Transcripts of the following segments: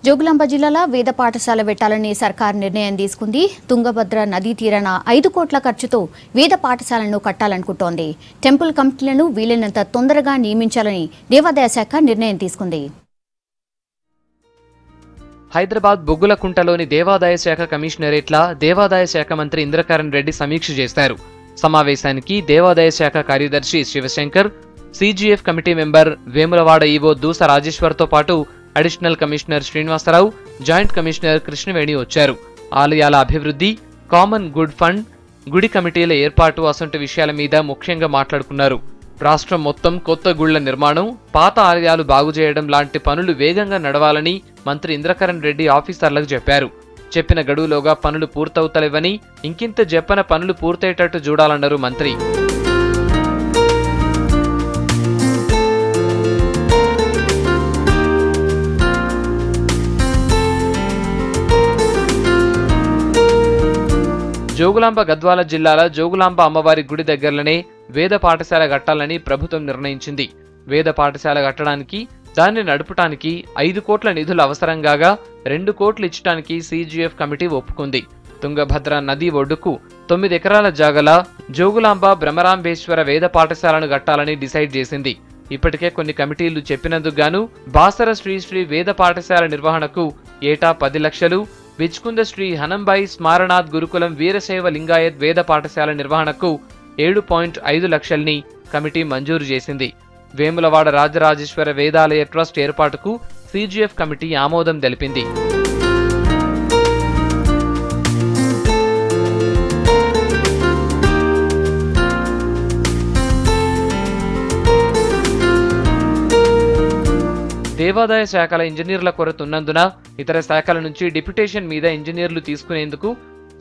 జోగులాంబ జిల్లాలో వేద పాఠశాల పెట్టాలని సర్కార్ నిర్ణయం తీసుకుంది. తుంగభద్ర నదీ తీరాన 5 కోట్ల ఖర్చుతో వేద పాఠశాలను కట్టాలనుకుంటోంది. టెంపుల్ కమిటీలను వీలైనంత తొందరగా నియమించాలని దేవాదాయ శాఖ నిర్ణయం తీసుకుంది. హైదరాబాద్ బొగ్గులకుంటలోని దేవాదాయ శాఖ కమిషనరేట్ల దేవాదాయ శాఖ మంత్రి ఇంద్రకరణ్ రెడ్డి సమీక్ష చేశారు. సమావేశానికి దేవాదాయ శాఖ కార్యదర్శి Shivashankar, CGF committee member Vemulawada EO Doosa రాజేశ్వర్తో పాటు additional commissioner Srinivasarao, joint commissioner Krishnaveni వచ్చారు. ఆలయాల అభివృద్ధి, కామన్ గుడ్ ఫండ్, గుడి కమిటీల ఏర్పాటు అసంటి విషయాల మీద ముఖ్యంగా మాట్లాడుకున్నారు. రాష్ట్రం మొత్తం కొత్త గుళ్ల నిర్మాణం, పాత ఆలయాలు బాగుచేయడం లాంటి పనులు వేగంగా నడవాలని మంత్రి ఇంద్రకరణ్ రెడ్డి ఆఫీసర్లకు చెప్పారు. చెప్పిన గడువులోగా పనులు పూర్తవుతలేవని, ఇంకింత చెప్పన పనులు పూర్తయ్యేటట్టు చూడాలన్నారు మంత్రి. జోగులాంబ గద్వాల జిల్లాల జోగులాంబ అమ్మవారి గుడి దగ్గరలోనే వేద పాఠశాల కట్టాలని ప్రభుత్వం నిర్ణయించింది. వేద పాఠశాల కట్టడానికి, దాన్ని నడుపటానికి 5 కోట్ల నిధులు అవసరం కాగా 2 కోట్లు ఇచ్చడానికి సిజిఎఫ్ కమిటీ ఒప్పుకుంది. తుంగభద్ర నది ఒడ్డుకు 9 ఎకరాల జాగల జోగులాంబ బ్రహ్మరాంబేశ్వర వేద పాఠశాలను కట్టాలని డిసైడ్ చేసింది. ఇప్పటికే కొన్ని కమిటీలు చెప్పినందుకు గాను బాసర శ్రీ వేద పాఠశాల నిర్వహణకు ఏటా 10 లక్షలు, బిచ్కుంద శ్రీ హనంబాయి స్మారనాథ్ గురుకులం వీరశైవ లింగాయత్ వేద పాఠశాల నిర్వహణకు 7.5 లక్షల్ని కమిటీ మంజూరు చేసింది. వేములవాడ రాజరాజేశ్వర వేదాలయ ట్రస్ట్ ఏర్పాటుకు సిజిఎఫ్ కమిటీ ఆమోదం తెలిపింది. దేవాదాయ శాఖల ఇంజనీర్ల కొరత ఉన్నందున ఇతర శాఖల నుంచి డిప్యుటేషన్ మీద ఇంజనీర్లు తీసుకునేందుకు,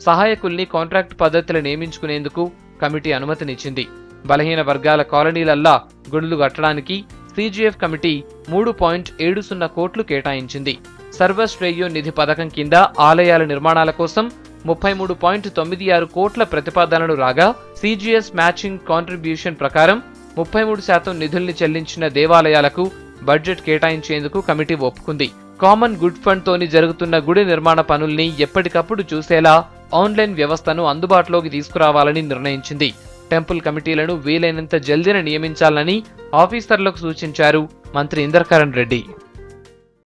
సహాయకుల్ని కాంట్రాక్ట్ పద్ధతిలో నియమించుకునేందుకు కమిటీ అనుమతినిచ్చింది. బలహీన వర్గాల కాలనీలల్లా గుడులు కట్టడానికి సిజిఎఫ్ కమిటీ 3.70 కోట్లు కేటాయించింది. సర్వశ్రేయో నిధి పథకం కింద ఆలయాల నిర్మాణాల కోసం 33.96 కోట్ల ప్రతిపాదనలు రాగా, సిజిఎస్ మ్యాచింగ్ కాంట్రిబ్యూషన్ ప్రకారం 33% నిధుల్ని చెల్లించిన దేవాలయాలకు బడ్జెట్ కేటాయించేందుకు కమిటీ ఒప్పుకుంది. కామన్ గుడ్ ఫండ్ తోని జరుగుతున్న గుడి నిర్మాణ పనుల్ని ఎప్పటికప్పుడు చూసేలా ఆన్లైన్ వ్యవస్థను అందుబాటులోకి తీసుకురావాలని నిర్ణయించింది. టెంపుల్ కమిటీలను వీలైనంత జల్దీన నియమించాలని ఆఫీసర్లకు సూచించారు మంత్రి ఇంద్రకరణ్ రెడ్డి.